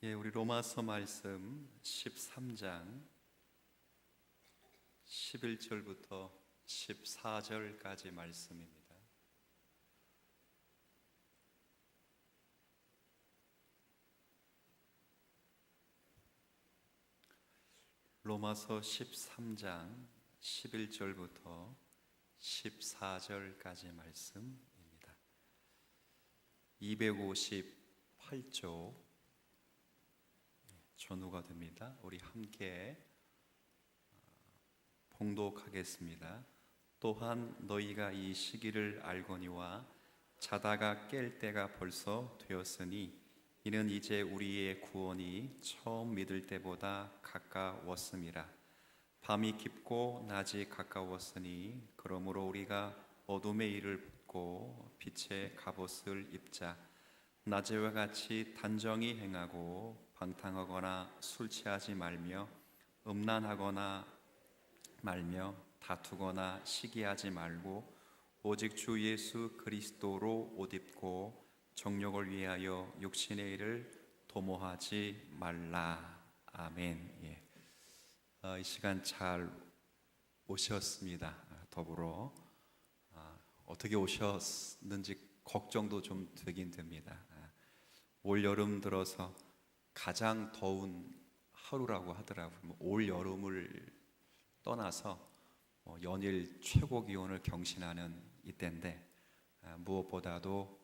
예, 우리 로마서 말씀 13장 11절부터 14절까지 말씀입니다. 로마서 13장 11절부터 14절까지 말씀입니다. 258조 전후가 됩니다. 우리 함께 봉독하겠습니다. 또한 너희가 이 시기를 알거니와 자다가 깰 때가 벌써 되었으니 이는 이제 우리의 구원이 처음 믿을 때보다 가까웠음이라. 밤이 깊고 낮이 가까웠으니 그러므로 우리가 어둠의 일을 벗고 빛의 갑옷을 입자. 낮에와 같이 단정히 행하고 방탕하거나 술 취하지 말며 음란하거나 말며 다투거나 시기하지 말고 오직 주 예수 그리스도로 옷 입고 정욕을 위하여 육신의 일을 도모하지 말라. 아멘. 예. 이 시간 잘 오셨습니다. 더불어 어떻게 오셨는지 걱정도 좀 되긴 됩니다. 올 여름 들어서 가장 더운 하루라고 하더라고요. 올 여름을 떠나서 연일 최고 기온을 경신하는 이때인데 무엇보다도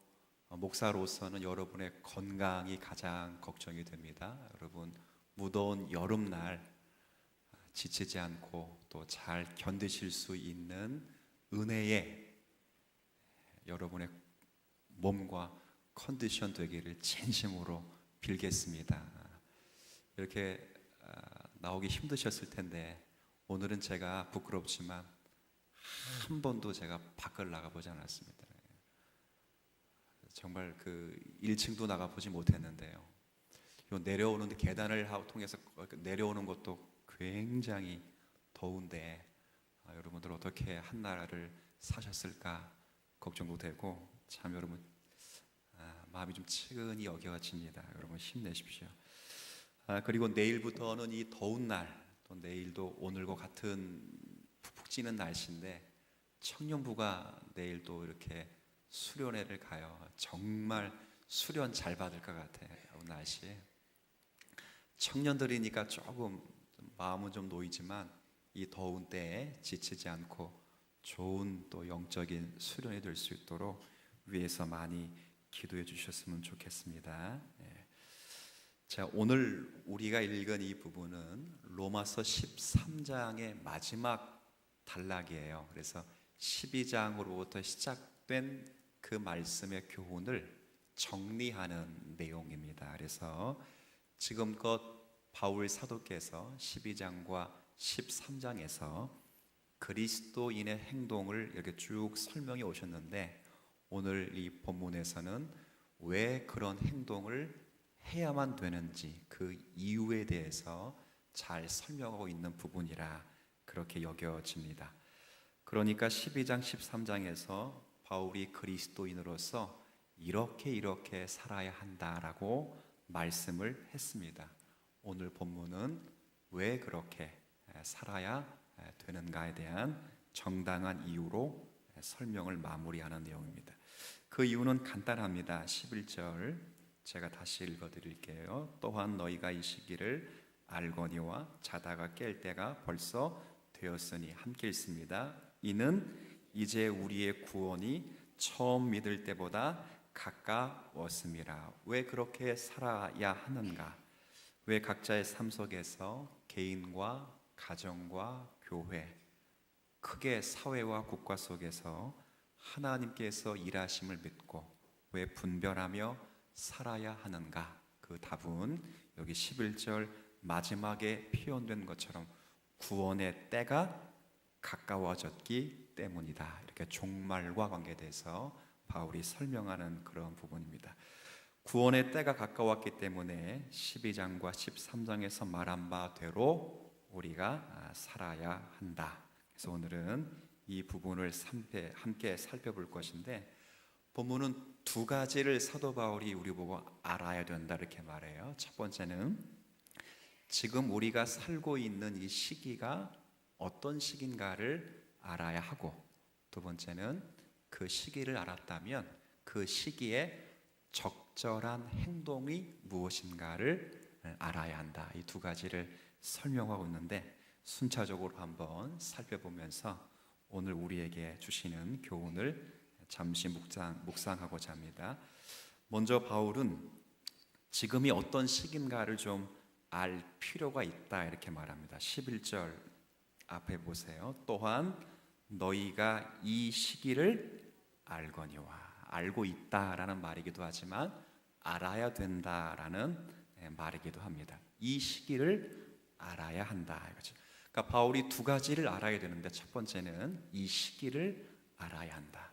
목사로서는 여러분의 건강이 가장 걱정이 됩니다. 여러분 무더운 여름날 지치지 않고 또 잘 견디실 수 있는 은혜에 여러분의 몸과 컨디션 되기를 진심으로 빌겠습니다. 이렇게 나오기 힘드셨을 텐데 오늘은 제가 부끄럽지만 한 번도 제가 밖을 나가보지 않았습니다. 정말 그 1층도 나가보지 못했는데요. 요 내려오는 계단을 통해서 내려오는 것도 굉장히 더운데 여러분들 어떻게 한나라를 사셨을까 걱정도 되고 참 여러분 마음이 좀 측은히 여겨집니다. 여러분 힘내십시오. 그리고 내일부터는 이 더운 날, 또 내일도 오늘과 같은 푹푹 찌는 날씨인데 청년부가 내일도 이렇게 수련회를 가요. 정말 수련 잘 받을 것 같아요. 날씨에 청년들이니까 조금 마음은 좀 놓이지만 이 더운 때에 지치지 않고 좋은 또 영적인 수련이 될 수 있도록 위에서 많이 기도해 주셨으면 좋겠습니다. 자, 오늘 우리가 읽은 이 부분은 로마서 13장의 마지막 단락이에요. 그래서 12장으로부터 시작된 그 말씀의 교훈을 정리하는 내용입니다. 그래서 지금껏 바울 사도께서 12장과 13장에서 그리스도인의 행동을 이렇게 쭉 설명해 오셨는데 오늘 이 본문에서는 왜 그런 행동을 해야만 되는지 그 이유에 대해서 잘 설명하고 있는 부분이라 그렇게 여겨집니다. 그러니까 12장 13장에서 바울이 그리스도인으로서 이렇게 살아야 한다라고 말씀을 했습니다. 오늘 본문은 왜 그렇게 살아야 되는가에 대한 정당한 이유로 설명을 마무리하는 내용입니다. 그 이유는 간단합니다. 11절 제가 다시 읽어드릴게요. 또한 너희가 이 시기를 알거니와 자다가 깰 때가 벌써 되었으니 함께 읽습니다. 이는 이제 우리의 구원이 처음 믿을 때보다 가까웠음이라. 왜 그렇게 살아야 하는가? 왜 각자의 삶 속에서 개인과 가정과 교회, 크게 사회와 국가 속에서 하나님께서 일하심을 믿고 왜 분별하며 살아야 하는가? 그 답은 여기 11절 마지막에 표현된 것처럼 구원의 때가 가까워졌기 때문이다. 이렇게 종말과 관계돼서 바울이 설명하는 그런 부분입니다. 구원의 때가 가까웠기 때문에 12장과 13장에서 말한 바대로 우리가 살아야 한다. 그래서 오늘은 이 부분을 함께 살펴볼 것인데 본문은 두 가지를 사도 바울이 우리 보고 알아야 된다 이렇게 말해요. 첫 번째는 지금 우리가 살고 있는 이 시기가 어떤 시기인가를 알아야 하고, 두 번째는 그 시기를 알았다면 그 시기에 적절한 행동이 무엇인가를 알아야 한다. 이 두 가지를 설명하고 있는데 순차적으로 한번 살펴보면서 오늘 우리에게 주시는 교훈을 잠시 묵상하고자 합니다. 먼저 바울은 지금이 어떤 시기인가를 좀 알 필요가 있다 이렇게 말합니다. 11절 앞에 보세요. 또한 너희가 이 시기를 알거니와, 알고 있다라는 말이기도 하지만 알아야 된다라는 말이기도 합니다. 이 시기를 알아야 한다 이거죠. 그러니까 바울이 두 가지를 알아야 되는데 첫 번째는 이 시기를 알아야 한다.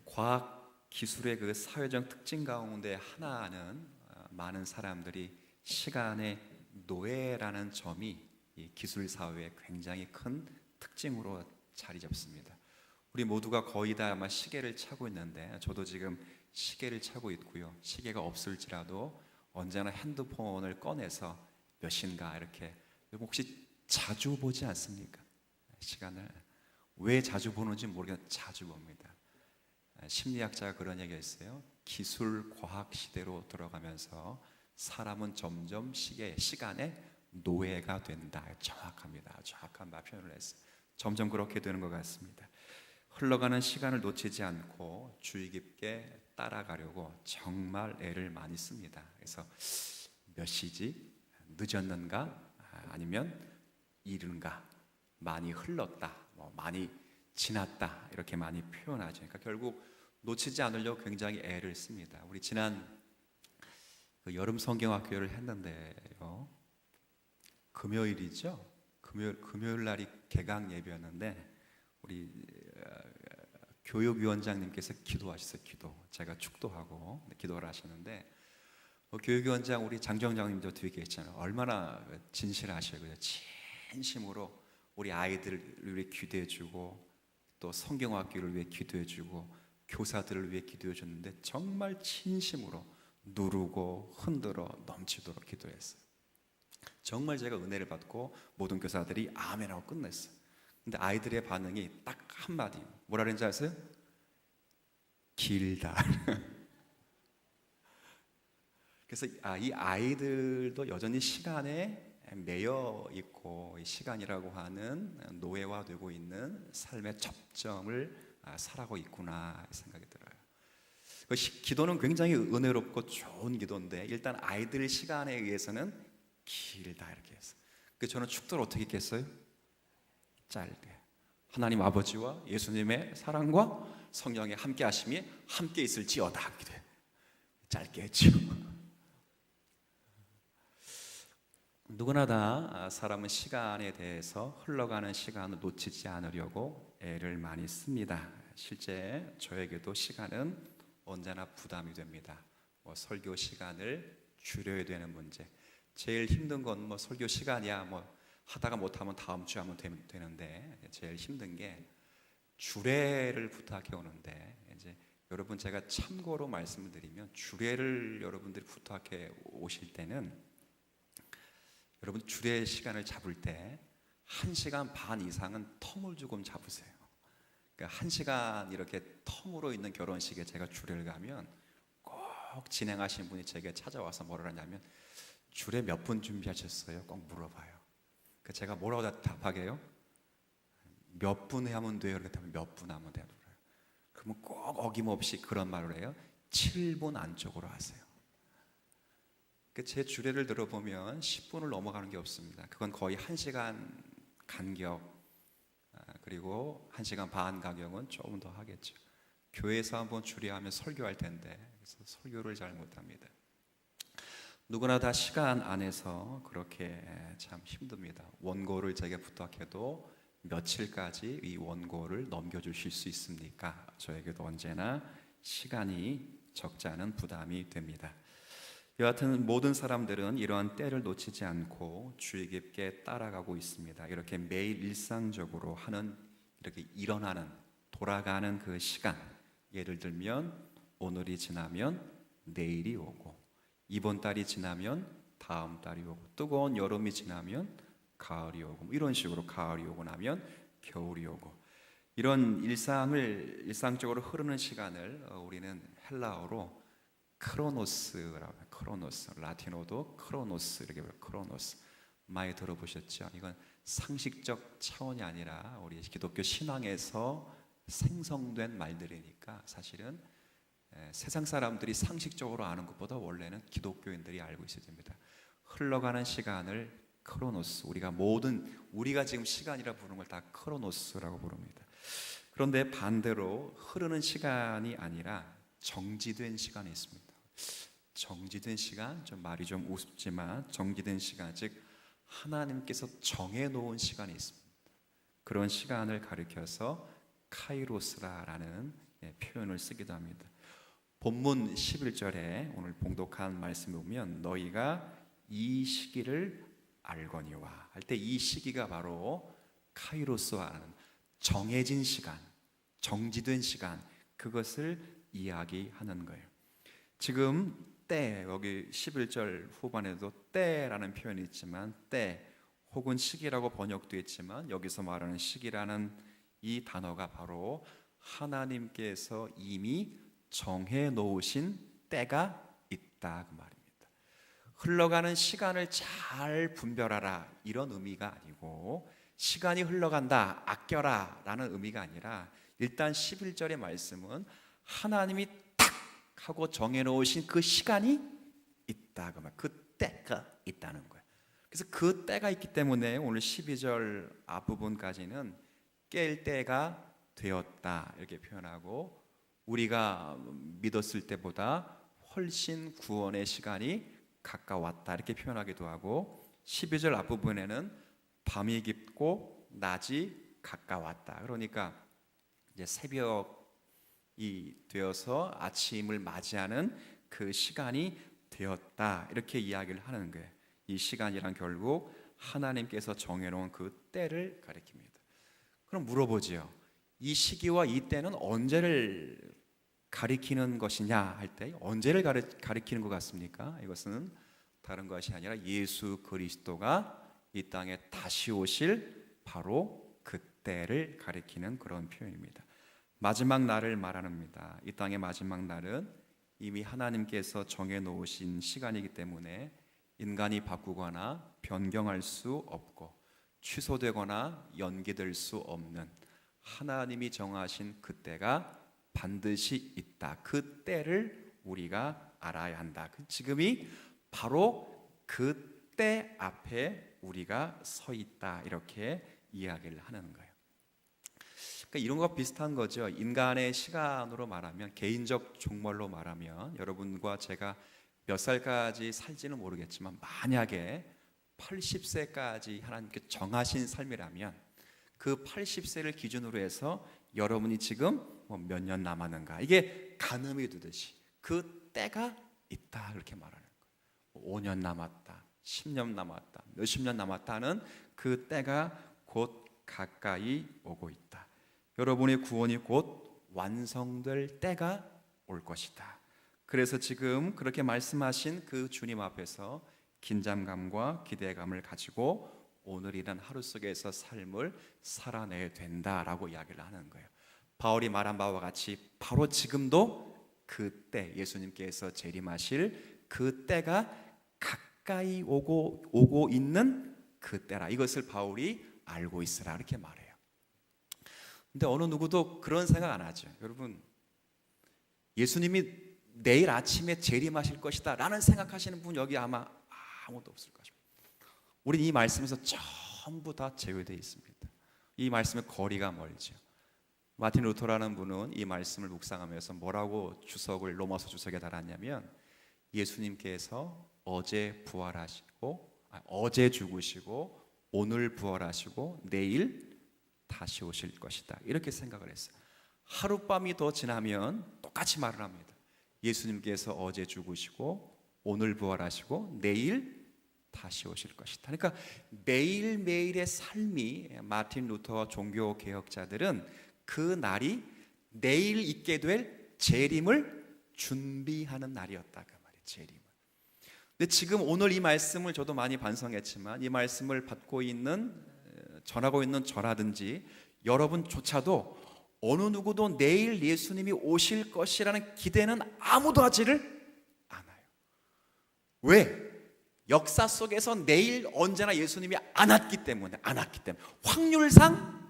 과학 기술의 그 사회적 특징 가운데 하나는 많은 사람들이 시간의 노예라는 점이 이 기술 사회의 굉장히 큰 특징으로 자리 잡습니다. 우리 모두가 거의 다 아마 시계를 차고 있는데 저도 지금 시계를 차고 있고요. 시계가 없을지라도 언제나 핸드폰을 꺼내서 몇 시인가 이렇게, 혹시 자주 보지 않습니까? 시간을 왜 자주 보는지 모르겠는데 자주 봅니다. 심리학자가 그런 얘기가 있어요. 기술 과학 시대로 들어가면서 사람은 점점 시간의 노예가 된다. 정확합니다. 정확한 표현을 했어요. 점점 그렇게 되는 것 같습니다. 흘러가는 시간을 놓치지 않고 주의 깊게 따라가려고 정말 애를 많이 씁니다. 그래서 몇 시지? 늦었는가? 아니면 이른가? 많이 흘렀다, 많이 지났다 이렇게 많이 표현하죠. 그러니까 결국 놓치지 않으려고 굉장히 애를 씁니다. 우리 지난 그 여름 성경학교를 했는데요. 금요일이죠. 금요일 날이 개강 예배였는데 우리 교육위원장님께서 기도하셨어요. 제가 축도하고 기도를 하시는데 교육위원장 우리 장정장님도 뒤에 계시잖아요. 얼마나 진실하셔요. 진심으로 우리 아이들을 위해 기도해주고 또 성경학교를 위해 기도해주고 교사들을 위해 기도해줬는데 정말 진심으로 누르고 흔들어 넘치도록 기도했어요. 정말 제가 은혜를 받고 모든 교사들이 아멘하고 끝냈어요. 근데 아이들의 반응이 딱 한마디, 뭐라 그랬는지 아세요? 길다. 그래서 이 아이들도 여전히 시간에 매여 있고 이 시간이라고 하는 노예화되고 있는 삶의 접점을 살아가고 있구나 생각이 들어요. 기도는 굉장히 은혜롭고 좋은 기도인데 일단 아이들 시간에 의해서는 길다 이렇게 했어요. 그래서 저는 축도를 어떻게 했겠어요? 짧게. 하나님 아버지와 예수님의 사랑과 성령의 함께 하심이 함께 있을지어다. 짧게 했죠. 누구나 다 사람은 시간에 대해서 흘러가는 시간을 놓치지 않으려고 애를 많이 씁니다. 실제 저에게도 시간은 언제나 부담이 됩니다. 설교 시간을 줄여야 되는 문제. 제일 힘든 건 설교 시간이야. 하다가 못하면 다음 주에 하면 되는데 제일 힘든 게 주례를 부탁해 오는데 이제 여러분 제가 참고로 말씀을 드리면 주례를 여러분들이 부탁해 오실 때는 여러분 주례 시간을 잡을 때 1시간 반 이상은 텀을 조금 잡으세요. 그러니까 1시간 이렇게 텀으로 있는 결혼식에 제가 주례를 가면 꼭 진행하신 분이 제게 찾아와서 뭐라 하냐면 주례 몇 분 준비하셨어요? 꼭 물어봐요. 그러니까 제가 뭐라고 답하게요? 몇 분 하면 돼요? 이렇게 하면 몇 분 하면 돼요? 그러면 꼭 어김없이 그런 말을 해요. 7분 안쪽으로 하세요. 제 주례를 들어보면 10분을 넘어가는 게 없습니다. 그건 거의 1시간 간격, 그리고 1시간 반 간격은 조금 더 하겠죠. 교회에서 한번 주례하면 설교할 텐데 그래서 설교를 잘 못합니다. 누구나 다 시간 안에서 그렇게 참 힘듭니다. 원고를 제게 부탁해도 며칠까지 이 원고를 넘겨주실 수 있습니까? 저에게도 언제나 시간이 적지 않은 부담이 됩니다. 여하튼 모든 사람들은 이러한 때를 놓치지 않고 주의 깊게 따라가고 있습니다. 이렇게 매일 일상적으로 하는, 이렇게 일어나는, 돌아가는 그 시간, 예를 들면 오늘이 지나면 내일이 오고, 이번 달이 지나면 다음 달이 오고, 뜨거운 여름이 지나면 가을이 오고, 뭐 이런 식으로 가을이 오고 나면 겨울이 오고, 이런 일상적으로 흐르는 시간을 우리는 헬라어로 크로노스라고 해요. 크로노스, 라틴어도 크로노스 이렇게 해요. 크로노스 많이 들어보셨죠? 이건 상식적 차원이 아니라 우리 기독교 신앙에서 생성된 말들이니까 사실은 세상 사람들이 상식적으로 아는 것보다 원래는 기독교인들이 알고 있어야 됩니다. 흘러가는 시간을 크로노스, 우리가 지금 시간이라 부르는 걸 다 크로노스라고 부릅니다. 그런데 반대로 흐르는 시간이 아니라 정지된 시간이 있습니다. 정지된 시간, 좀 말이 좀 우습지만 정지된 시간, 즉 하나님께서 정해놓은 시간이 있습니다. 그런 시간을 가리켜서 카이로스라는 표현을 쓰기도 합니다. 본문 11절에 오늘 봉독한 말씀에 보면 너희가 이 시기를 알거니와 할 때 이 시기가 바로 카이로스와 하는 정해진 시간, 정지된 시간, 그것을 이야기하는 거예요. 지금 때, 여기 11절 후반에도 때라는 표현이 있지만 때 혹은 시기라고 번역되어 있지만 여기서 말하는 시기라는 이 단어가 바로 하나님께서 이미 정해 놓으신 때가 있다 그 말입니다. 흘러가는 시간을 잘 분별하라 이런 의미가 아니고, 시간이 흘러간다 아껴라 라는 의미가 아니라, 일단 11절의 말씀은 하나님이 딱 하고 정해놓으신 그 시간이 있다, 그 때가 있다는 거예요. 그래서 그 때가 있기 때문에 오늘 12절 앞부분까지는 깰 때가 되었다 이렇게 표현하고, 우리가 믿었을 때보다 훨씬 구원의 시간이 가까웠다 이렇게 표현하기도 하고, 12절 앞부분에는 밤이 깊고 낮이 가까웠다, 그러니까 이제 새벽이 되어서 아침을 맞이하는 그 시간이 되었다 이렇게 이야기를 하는 거예요. 이 시간이란 결국 하나님께서 정해놓은 그 때를 가리킵니다. 그럼 물어보지요. 이 시기와 이 때는 언제를 가리키는 것이냐 할 때 언제를 가리키는 것 같습니까? 이것은 다른 것이 아니라 예수 그리스도가 이 땅에 다시 오실 바로 그때를 가리키는 그런 표현입니다. 마지막 날을 말합니다. 이 땅의 마지막 날은 이미 하나님께서 정해놓으신 시간이기 때문에 인간이 바꾸거나 변경할 수 없고 취소되거나 연기될 수 없는 하나님이 정하신 그때가 반드시 있다. 그 때를 우리가 알아야 한다. 지금이 바로 그 때 앞에 우리가 서 있다 이렇게 이야기를 하는 거예요. 그러니까 이런 것과 비슷한 거죠. 인간의 시간으로 말하면, 개인적 종말로 말하면, 여러분과 제가 몇 살까지 살지는 모르겠지만 만약에 80세까지 하나님께 정하신 삶이라면 그 80세를 기준으로 해서 여러분이 지금 몇 년 남았는가, 이게 가늠이 되듯이 그 때가 있다 그렇게 말하는 거예요. 5년 남았다, 10년 남았다, 몇십 년 남았다는 그 때가 곧 가까이 오고 있다. 여러분의 구원이 곧 완성될 때가 올 것이다. 그래서 지금 그렇게 말씀하신 그 주님 앞에서 긴장감과 기대감을 가지고 오늘이란 하루 속에서 삶을 살아내야 된다라고 이야기를 하는 거예요. 바울이 말한 바와 같이 바로 지금도 그때 예수님께서 재림하실 그 때가 가까이 오고 있는 그 때라. 이것을 바울이 알고 있으라 이렇게 말해요. 근데 어느 누구도 그런 생각 안 하죠. 여러분, 예수님이 내일 아침에 재림하실 것이다 라는 생각하시는 분 여기 아마 아무도 없을 것입니다. 우리는 이 말씀에서 전부 다 제외되어 있습니다. 이 말씀의 거리가 멀죠. 마틴 루터라는 분은 이 말씀을 묵상하면서 뭐라고 로마서 주석에 달았냐면, 예수님께서 어제 죽으시고 오늘 부활하시고 내일 다시 오실 것이다 이렇게 생각을 했어요. 하룻밤이 더 지나면 똑같이 말을 합니다. 예수님께서 어제 죽으시고 오늘 부활하시고 내일 다시 오실 것이다. 그러니까 매일매일의 삶이, 마틴 루터와 종교 개혁자들은 그 날이 내일 있게 될 재림을 준비하는 날이었다 그 말이에요. 재림을. 근데 지금 오늘 이 말씀을 저도 많이 반성했지만 이 말씀을 전하고 있는 저라든지 여러분조차도 어느 누구도 내일 예수님이 오실 것이라는 기대는 아무도 하지를 않아요. 왜? 역사 속에서 내일 언제나 예수님이 안 왔기 때문에. 확률상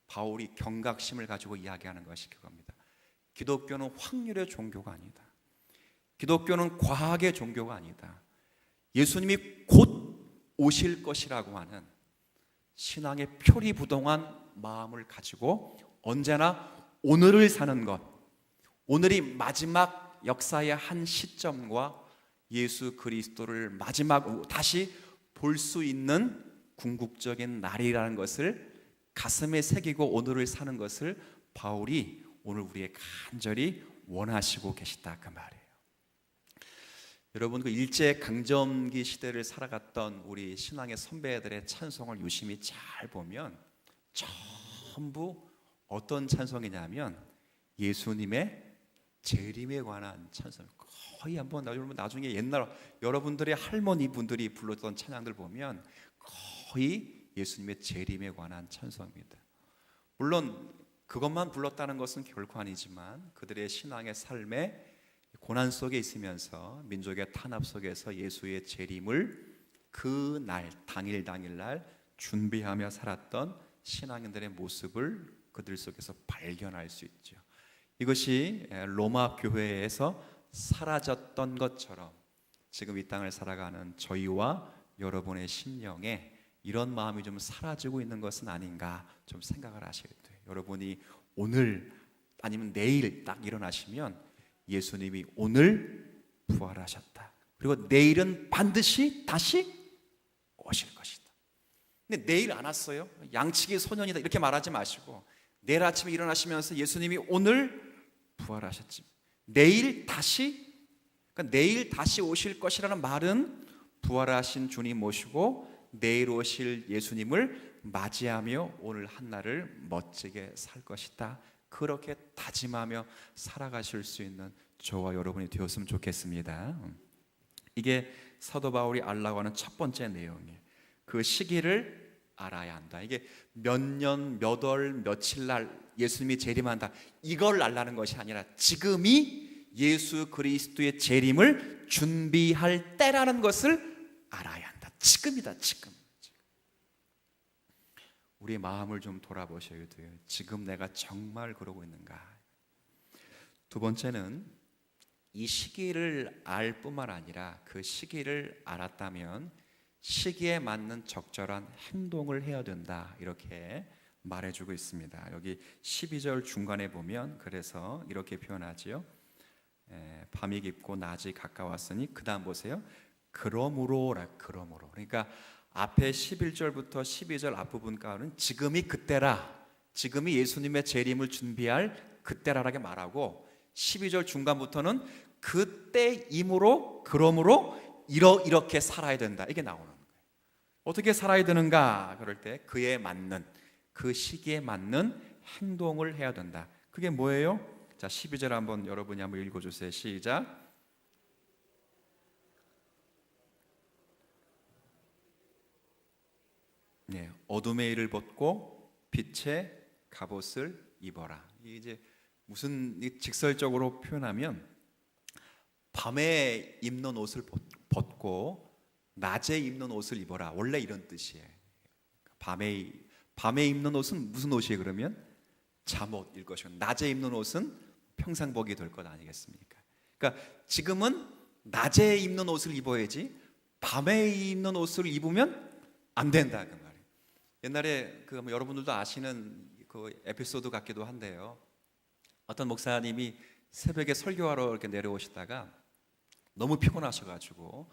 바울이 경각심을 가지고 이야기하는 것이 그겁니다. 기독교는 확률의 종교가 아니다. 기독교는 과학의 종교가 아니다. 예수님이 곧 오실 것이라고 하는 신앙의 표리부동한 마음을 가지고 언제나 오늘을 사는 것, 오늘이 마지막 역사의 한 시점과 예수 그리스도를 마지막 다시 볼 수 있는 궁극적인 날이라는 것을 가슴에 새기고 오늘을 사는 것을 바울이 오늘 우리의 간절히 원하시고 계시다 그 말이에요. 여러분, 그 일제 강점기 시대를 살아갔던 우리 신앙의 선배들의 찬송을 유심히 잘 보면 전부 어떤 찬송이냐면 예수님의 재림에 관한 찬송. 거의 한번 여러분 나중에 옛날 여러분들의 할머니 분들이 불렀던 찬양들 보면 거의 예수님의 재림에 관한 찬송입니다. 물론 그것만 불렀다는 것은 결코 아니지만 그들의 신앙의 삶에 고난 속에 있으면서 민족의 탄압 속에서 예수의 재림을 그 날 당일날 준비하며 살았던 신앙인들의 모습을 그들 속에서 발견할 수 있죠. 이것이 로마 교회에서 사라졌던 것처럼 지금 이 땅을 살아가는 저희와 여러분의 심령에 이런 마음이 좀 사라지고 있는 것은 아닌가 좀 생각을 하셔야 돼요. 여러분이 오늘 아니면 내일 딱 일어나시면 예수님이 오늘 부활하셨다. 그리고 내일은 반드시 다시 오실 것이다. 근데 내일 안 왔어요? 양치기 소년이다 이렇게 말하지 마시고 내일 아침에 일어나시면서 예수님이 오늘 부활하셨지. 내일 다시 오실 것이라는 말은 부활하신 주님 모시고 내일 오실 예수님을 맞이하며 오늘 한날을 멋지게 살 것이다. 그렇게 다짐하며 살아가실 수 있는 저와 여러분이 되었으면 좋겠습니다. 이게 사도 바울이 알라고 하는 첫 번째 내용이에요. 그 시기를 알아야 한다. 이게 몇 년, 몇 월, 며칠 날 예수님이 재림한다. 이걸 알라는 것이 아니라 지금이 예수 그리스도의 재림을 준비할 때라는 것을 알아야 한다. 지금이다, 지금. 우리의 마음을 좀 돌아보셔야 돼요. 지금 내가 정말 그러고 있는가? 두 번째는 이 시기를 알 뿐만 아니라 그 시기를 알았다면 시기에 맞는 적절한 행동을 해야 된다. 이렇게 말해주고 있습니다. 여기 12절 중간에 보면 그래서 이렇게 표현하지요. 밤이 깊고 낮이 가까웠으니 그 다음 보세요. 그러므로. 그러니까 앞에 11절부터 12절 앞부분까지는 지금이 그때라, 지금이 예수님의 재림을 준비할 그때라라고 말하고 12절 중간부터는 그때이므로 그러므로 이렇게 살아야 된다 이게 나오는 거예요. 어떻게 살아야 되는가? 그럴 때 그에 맞는 그 시기에 맞는 행동을 해야 된다. 그게 뭐예요? 자 12절 한번 여러분이 한번 읽어주세요. 시작. 네, 어둠의 일을 벗고 빛의 갑옷을 입어라. 이게 이제 무슨 직설적으로 표현하면 밤에 입는 옷을 벗고 낮에 입는 옷을 입어라. 원래 이런 뜻이에요. 밤에 입는 옷은 무슨 옷이에요? 그러면 잠옷일 것이고 낮에 입는 옷은 평상복이 될 것 아니겠습니까? 그러니까 지금은 낮에 입는 옷을 입어야지 밤에 입는 옷을 입으면 안 된다 그 말이에요. 옛날에 그 여러분들도 아시는 그 에피소드 같기도 한데요. 어떤 목사님이 새벽에 설교하러 이렇게 내려오시다가 너무 피곤하셔가지고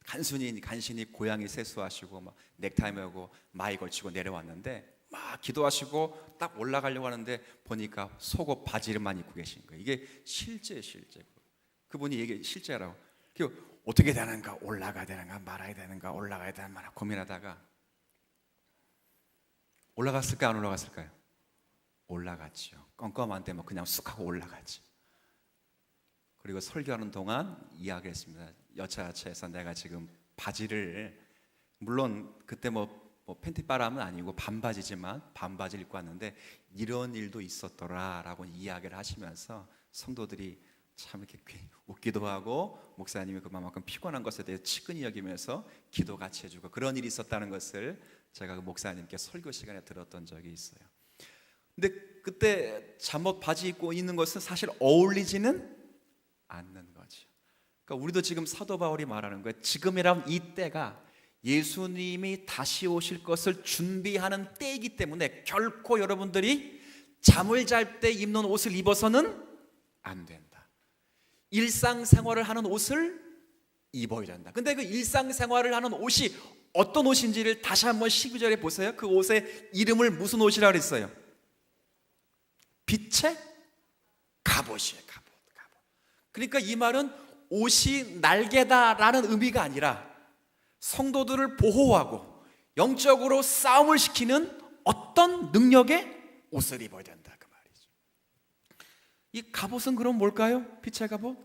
간신히 고양이 세수하시고 막 넥타이 메고 마이 걸치고 내려왔는데 막 기도하시고 딱 올라가려고 하는데 보니까 속옷 바지를만 입고 계신 거예요. 이게 실제 그분이 이게 실제라고. 어떻게 되는가? 올라가야 되는가 말아야 되는가? 올라가야 되는가 고민하다가 올라갔을까 안 올라갔을까요? 올라갔죠. 껌껌한데 뭐 그냥 쑥 하고 올라갔죠. 그리고 설교하는 동안 이야기했습니다. 여차여차해서 내가 지금 바지를, 물론 그때 뭐 팬티바람은 아니고 반바지지만 반바지를 입고 왔는데 이런 일도 있었더라 라고 이야기를 하시면서 성도들이 참 이렇게 웃기도 하고 목사님이 그만큼 피곤한 것에 대해 치근히 여기면서 기도 같이 해주고 그런 일이 있었다는 것을 제가 그 목사님께 설교 시간에 들었던 적이 있어요. 근데 그때 잠옷 바지 입고 있는 것은 사실 어울리지는 않는 거죠. 그러니까 우리도 지금 사도 바울이 말하는 거예요. 지금이라면 이 때가 예수님이 다시 오실 것을 준비하는 때이기 때문에 결코 여러분들이 잠을 잘 때 입는 옷을 입어서는 안 된다. 일상생활을 하는 옷을 입어야 된다. 근데 그 일상생활을 하는 옷이 어떤 옷인지를 다시 한번 12절에 보세요. 그 옷의 이름을 무슨 옷이라고 그랬어요? 빛의 갑옷이에요. 갑옷. 그러니까 이 말은 옷이 날개다라는 의미가 아니라 성도들을 보호하고 영적으로 싸움을 시키는 어떤 능력의 옷을 입어야 된다 그 말이죠. 이 갑옷은 그럼 뭘까요? 빛의 갑옷.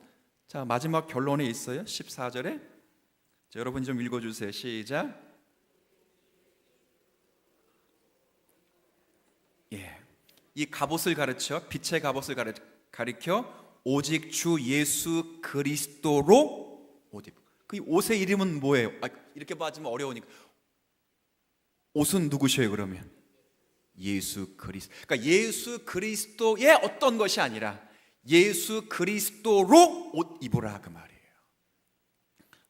자, 마지막 결론에 있어요. 14절에. 자, 여러분 좀 읽어주세요. 시작. 예, 이 갑옷을 가르쳐, 빛의 갑옷을 가리켜 오직 주 예수 그리스도로 옷 입고. 그 옷의 이름은 뭐예요? 이렇게 봐주면 어려우니까 옷은 누구셔요 그러면? 예수 그리스도. 그러니까 예수 그리스도의 어떤 것이 아니라 예수 그리스도로 옷 입으라 그 말이에요.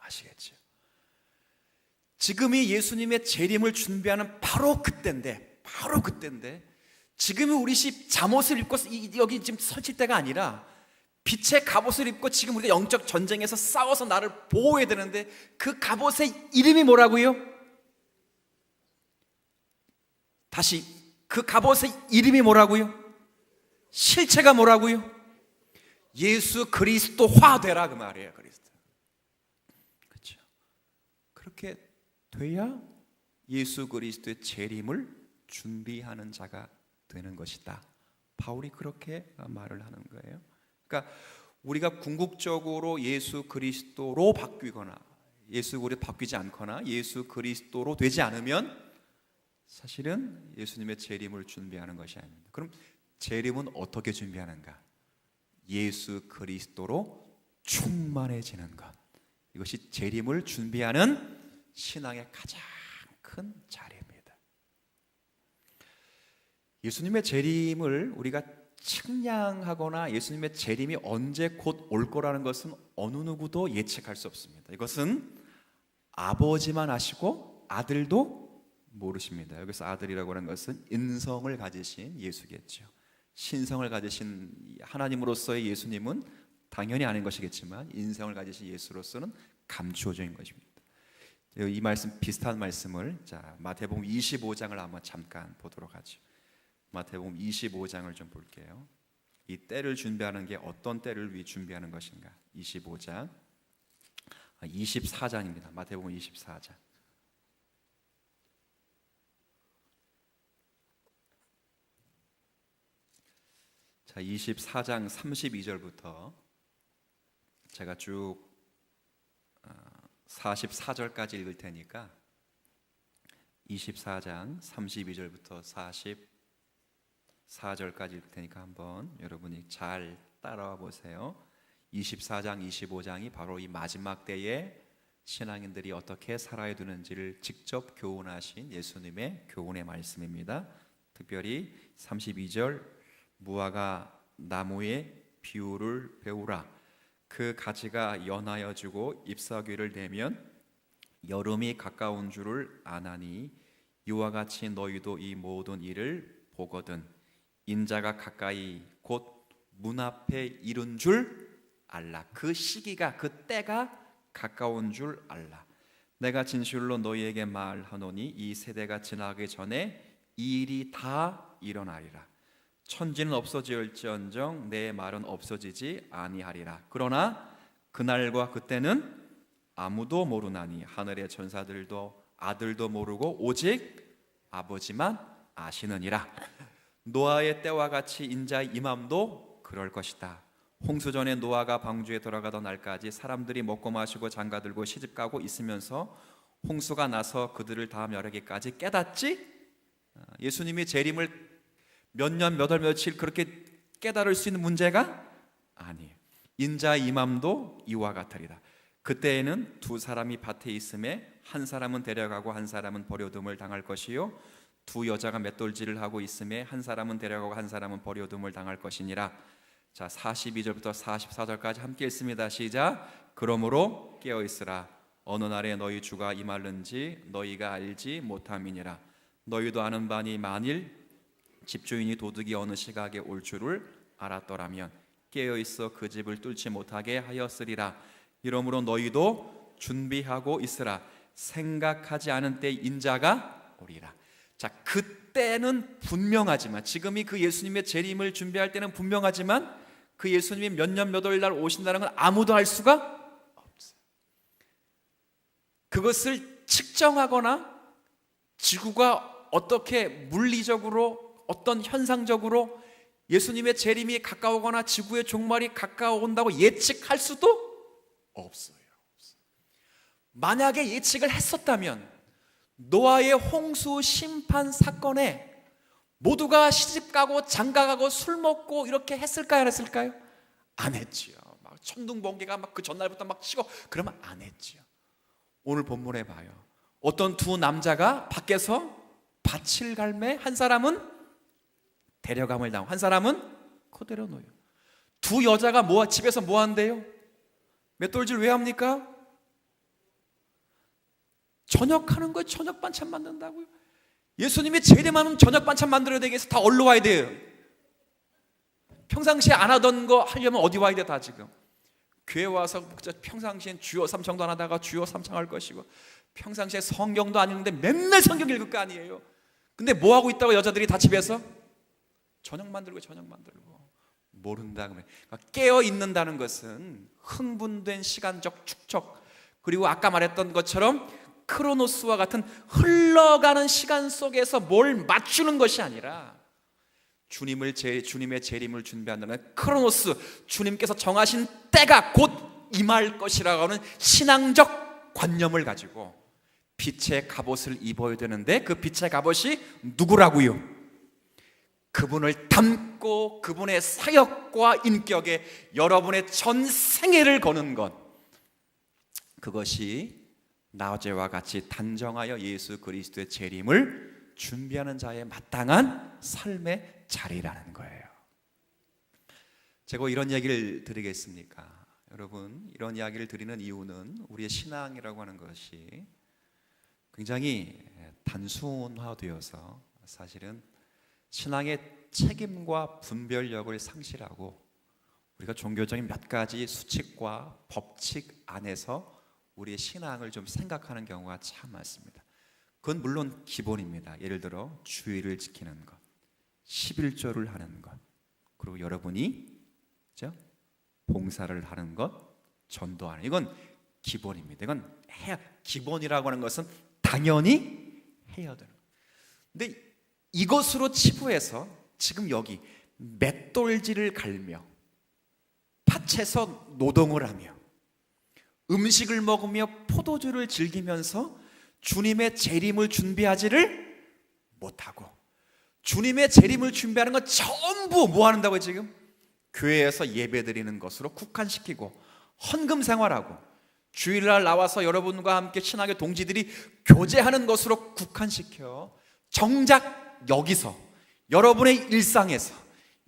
아시겠죠? 지금이 예수님의 재림을 준비하는 바로 그때인데 지금이 우리 집 잠옷을 입고 여기 지금 설칠 때가 아니라 빛의 갑옷을 입고 지금 우리가 영적 전쟁에서 싸워서 나를 보호해야 되는데 그 갑옷의 이름이 뭐라고요? 다시, 그 갑옷의 이름이 뭐라고요? 실체가 뭐라고요? 예수 그리스도화 되라 그 말이에요. 그리스도. 그렇죠? 그렇게 돼야 예수 그리스도의 재림을 준비하는 자가 되는 것이다. 바울이 그렇게 말을 하는 거예요. 그러니까 우리가 궁극적으로 예수 그리스도로 바뀌거나 예수 그리스도 바뀌지 않거나 예수 그리스도로 되지 않으면 사실은 예수님의 재림을 준비하는 것이 아닙니다. 그럼 재림은 어떻게 준비하는가? 예수 그리스도로 충만해지는 것. 이것이 재림을 준비하는 신앙의 가장 큰 자리입니다. 예수님의 재림을 우리가 측량하거나 예수님의 재림이 언제 곧 올 거라는 것은 어느 누구도 예측할 수 없습니다. 이것은 아버지만 아시고 아들도 모르십니다. 여기서 아들이라고 하는 것은 인성을 가지신 예수겠죠. 신성을 가지신 하나님으로서의 예수님은 당연히 아닌 것이겠지만 인성을 가지신 예수로서는 감추어진 것입니다. 이 말씀, 비슷한 말씀을 마태복음 25장을 한번 잠깐 보도록 하죠. 마태복음 25장을 좀 볼게요. 이 때를 준비하는 게 어떤 때를 위해 준비하는 것인가? 25장 24장입니다. 마태복음 24장. 자, 24장 32절부터 제가 쭉 44절까지 읽을 테니까 24장 32절부터 44절까지 읽을 테니까 한번 여러분이 잘 따라와 보세요. 24장, 25장이 바로 이 마지막 때에 신앙인들이 어떻게 살아야 되는지를 직접 교훈하신 예수님의 교훈의 말씀입니다. 특별히 32절 무화과 나무의 비유를 배우라. 그 가지가 연하여지고 잎사귀를 내면 여름이 가까운 줄을 아나니 이와 같이 너희도 이 모든 일을 보거든 인자가 가까이 곧 문 앞에 이른 줄 알라. 그 시기가, 그 때가 가까운 줄 알라. 내가 진실로 너희에게 말하노니 이 세대가 지나기 전에 이 일이 다 일어나리라. 천지는 없어질지언정 내 말은 없어지지 아니하리라. 그러나 그날과 그때는 아무도 모르나니 하늘의 전사들도 아들도 모르고 오직 아버지만 아시느니라. 노아의 때와 같이 인자의 임함도 그럴 것이다. 홍수전에 노아가 방주에 들어가던 날까지 사람들이 먹고 마시고 장가들고 시집가고 있으면서 홍수가 나서 그들을 다 멸하기까지 깨닫지? 예수님이 재림을 몇 년 몇 월 며칠 그렇게 깨달을 수 있는 문제가 아니에요. 인자의 임함도 이와 같으리라. 그때에는 두 사람이 밭에 있음에 한 사람은 데려가고 한 사람은 버려둠을 당할 것이요 두 여자가 맷돌질을 하고 있음에 한 사람은 데려가고 한 사람은 버려둠을 당할 것이니라. 자, 42절부터 44절까지 함께 읽습니다. 시작. 그러므로 깨어있으라. 어느 날에 너희 주가 임할는지 너희가 알지 못함이니라. 너희도 아는 바니 만일 집주인이 도둑이 어느 시각에 올 줄을 알았더라면 깨어있어 그 집을 뚫지 못하게 하였으리라. 이러므로 너희도 준비하고 있으라. 생각하지 않은 때 인자가 오리라. 자, 그때는 분명하지만, 지금이 그 예수님의 재림을 준비할 때는 분명하지만 그 예수님이 몇 년 몇 월 날 오신다는 건 아무도 알 수가 없어요. 그것을 측정하거나 지구가 어떻게 물리적으로 어떤 현상적으로 예수님의 재림이 가까우거나 지구의 종말이 가까워온다고 예측할 수도 없어요. 만약에 예측을 했었다면 노아의 홍수 심판 사건에 모두가 시집가고 장가가고 술 먹고 이렇게 했을까요? 안 했을까요? 안 했지요. 막 천둥 번개가 막 그 전날부터 막 치고 그러면 안 했지요. 오늘 본문에 봐요. 어떤 두 남자가 밖에서 밭을 갈매 한 사람은 데려감을 당하고 한 사람은 그대로 놓여. 두 여자가 집에서 뭐 한대요? 맷돌질 왜 합니까? 저녁 하는 거예요. 저녁 반찬 만든다고요. 예수님이 재림하면 저녁 반찬 만들어야 되겠어. 다 얼로 와야 돼요. 평상시에 안 하던 거 하려면 어디 와야 돼? 다 지금 교회 와서 평상시엔 주여 삼창도 안 하다가 주여 삼창할 것이고 평상시에 성경도 안 읽는데 맨날 성경 읽을 거 아니에요. 근데 뭐 하고 있다고 여자들이 다 집에서 저녁 만들고 모른다. 그러니까 깨어 있는다는 것은 흥분된 시간적 축적, 그리고 아까 말했던 것처럼 크로노스와 같은 흘러가는 시간 속에서 뭘 맞추는 것이 아니라 주님의 재림을 준비한다는 크로노스, 주님께서 정하신 때가 곧 임할 것이라고 하는 신앙적 관념을 가지고 빛의 갑옷을 입어야 되는데 그 빛의 갑옷이 누구라고요? 그분을 닮고 그분의 사역과 인격에 여러분의 전 생애를 거는 것, 그것이 나머지와 같이 단정하여 예수 그리스도의 재림을 준비하는 자의 마땅한 삶의 자리라는 거예요. 제가 이런 얘기를 드리겠습니까? 여러분, 이런 이야기를 드리는 이유는 우리의 신앙이라고 하는 것이 굉장히 단순화되어서 사실은 신앙의 책임과 분별력을 상실하고 우리가 종교적인 몇 가지 수칙과 법칙 안에서 우리의 신앙을 좀 생각하는 경우가 참 많습니다. 그건 물론 기본입니다. 예를 들어 주의를 지키는 것, 11조를 하는 것, 그리고 여러분이 그렇죠? 봉사를 하는 것, 전도하는, 이건 기본입니다. 이건 기본이라고 하는 것은 당연히 해야 되는 거예요. 근데 이것으로 치부해서 지금 여기 맷돌질을 갈며 밭에서 노동을 하며 음식을 먹으며 포도주를 즐기면서 주님의 재림을 준비하지를 못하고, 주님의 재림을 준비하는 건 전부 뭐 한다고요? 지금 교회에서 예배드리는 것으로 국한시키고 헌금 생활하고 주일날 나와서 여러분과 함께 신학의 동지들이 교제하는 것으로 국한시켜 정작 여기서 여러분의 일상에서,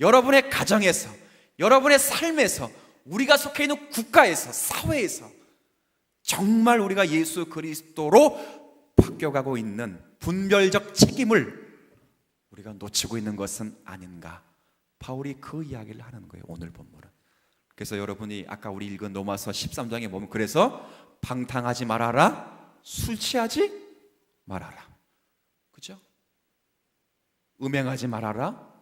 여러분의 가정에서, 여러분의 삶에서, 우리가 속해 있는 국가에서, 사회에서 정말 우리가 예수 그리스도로 바뀌어가고 있는 분별적 책임을 우리가 놓치고 있는 것은 아닌가. 바울이 그 이야기를 하는 거예요, 오늘 본문은. 그래서 여러분이 아까 우리 읽은 로마서 13장에 보면, 그래서 방탕하지 말아라, 술 취하지 말아라, 그죠? 음행하지 말아라,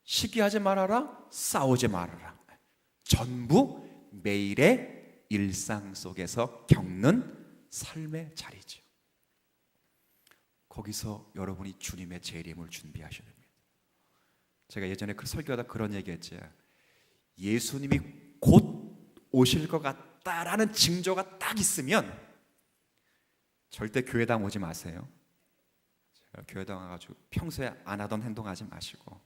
시기하지 말아라, 싸우지 말아라. 전부 매일의 일상 속에서 겪는 삶의 자리죠. 거기서 여러분이 주님의 재림을 준비하셔야 됩니다. 제가 예전에 그 설교하다 그런 얘기했죠. 예수님이 곧 오실 것 같다라는 징조가 딱 있으면 절대 교회당 오지 마세요. 제가 교회당 와가지고 평소에 안 하던 행동하지 마시고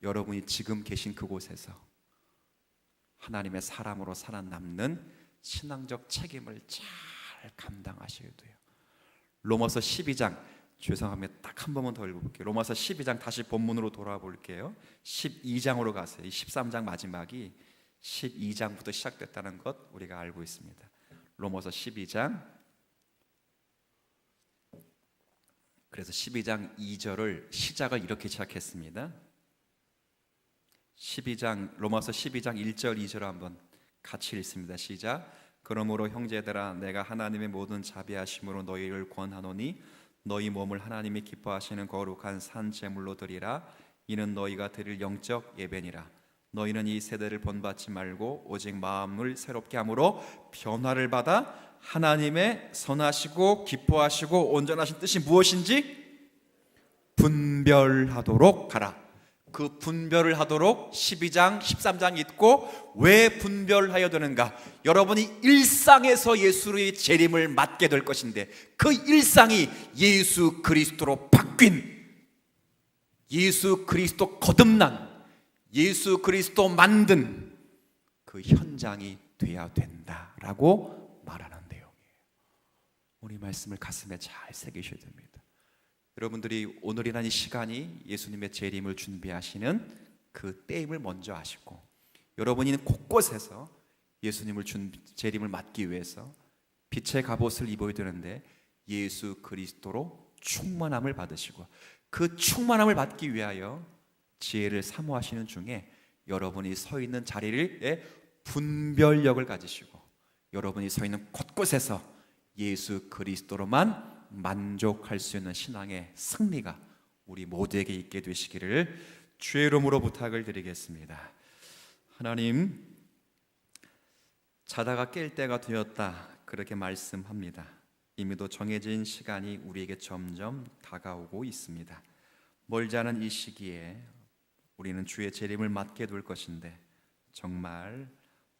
여러분이 지금 계신 그곳에서 하나님의 사람으로 살아남는 신앙적 책임을 잘 감당하셔야 돼요. 로마서 12장, 죄송합니다. 딱 한 번만 더 읽어볼게요. 로마서 12장 다시 본문으로 돌아볼게요. 12장으로 가세요. 이 13장 마지막이 12장부터 시작됐다는 것 우리가 알고 있습니다. 로마서 12장, 그래서 12장 2절을 시작을 이렇게 시작했습니다. 로마서 12장 1절 2절 한번 같이 읽습니다. 시작. 그러므로 형제들아 내가 하나님의 모든 자비하심으로 너희를 권하노니 너희 몸을 하나님이 기뻐하시는 거룩한 산 제물로 드리라. 이는 너희가 드릴 영적 예배니라. 너희는 이 세대를 본받지 말고 오직 마음을 새롭게 함으로 변화를 받아 하나님의 선하시고 기뻐하시고 온전하신 뜻이 무엇인지 분별하도록 하라. 그 분별을 하도록 12장 13장 있고, 왜 분별하여야 되는가? 여러분이 일상에서 예수의 재림을 맞게 될 것인데 그 일상이 예수 그리스도로 바뀐, 예수 그리스도 거듭난, 예수 그리스도 만든 그 현장이 돼야 된다라고 말하는 내용이에요. 우리 말씀을 가슴에 잘 새기셔야 됩니다. 여러분들이 오늘이란 이 시간이 예수님의 재림을 준비하시는 그 때임을 먼저 아시고, 여러분이 곳곳에서 예수님을 재림을 맞기 위해서 빛의 갑옷을 입어야 되는데 예수 그리스도로 충만함을 받으시고, 그 충만함을 받기 위하여 지혜를 사모하시는 중에 여러분이 서 있는 자리를 분별력을 가지시고 여러분이 서 있는 곳곳에서 예수 그리스도로만 만족할 수 있는 신앙의 승리가 우리 모두에게 있게 되시기를 주의 이름으로 부탁을 드리겠습니다. 하나님, 자다가 깰 때가 되었다 그렇게 말씀합니다. 이미도 정해진 시간이 우리에게 점점 다가오고 있습니다. 멀지 않은 이 시기에 우리는 주의 재림을 맞게 될 것인데 정말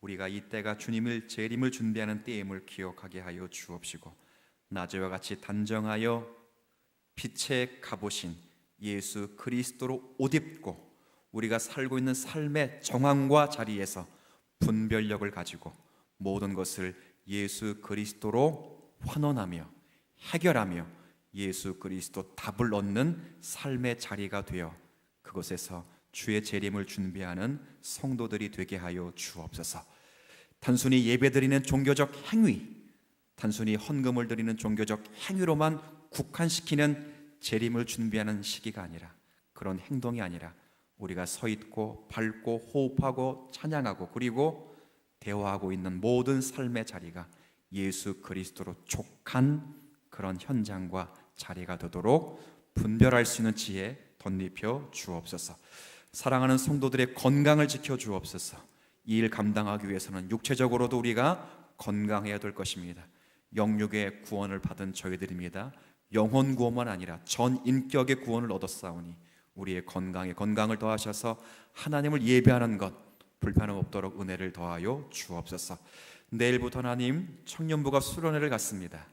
우리가 이때가 주님을 재림을 준비하는 때임을 기억하게 하여 주옵시고, 낮에와 같이 단정하여 빛의 갑옷인 예수 그리스도로 옷 입고 우리가 살고 있는 삶의 정황과 자리에서 분별력을 가지고 모든 것을 예수 그리스도로 환원하며 해결하며 예수 그리스도 답을 얻는 삶의 자리가 되어 그곳에서 주의 재림을 준비하는 성도들이 되게 하여 주옵소서. 단순히 예배드리는 종교적 행위, 단순히 헌금을 드리는 종교적 행위로만 국한시키는 재림을 준비하는 시기가 아니라, 그런 행동이 아니라 우리가 서 있고 밟고 호흡하고 찬양하고 그리고 대화하고 있는 모든 삶의 자리가 예수 그리스도로 족한 그런 현장과 자리가 되도록 분별할 수 있는 지혜 덧입혀 주옵소서. 사랑하는 성도들의 건강을 지켜 주옵소서. 이 일 감당하기 위해서는 육체적으로도 우리가 건강해야 될 것입니다. 영육의 구원을 받은 저희들입니다. 영혼 구원만 아니라 전 인격의 구원을 얻었사오니 우리의 건강에 건강을 더하셔서 하나님을 예배하는 것 불편함 없도록 은혜를 더하여 주옵소서. 내일부터 하나님, 청년부가 수련회를 갖습니다.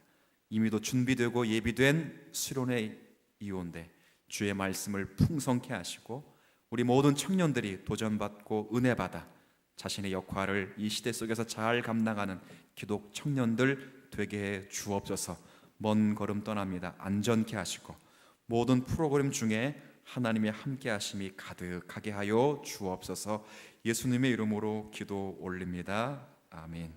이미도 준비되고 예비된 수련회 이후인데 주의 말씀을 풍성케 하시고 우리 모든 청년들이 도전받고 은혜받아 자신의 역할을 이 시대 속에서 잘 감당하는 기독 청년들 되게 해 주옵소서. 먼 걸음 떠납니다. 안전케 하시고 모든 프로그램 중에 하나님의 함께 하심이 가득하게 하여 주옵소서. 예수님의 이름으로 기도 올립니다. 아멘.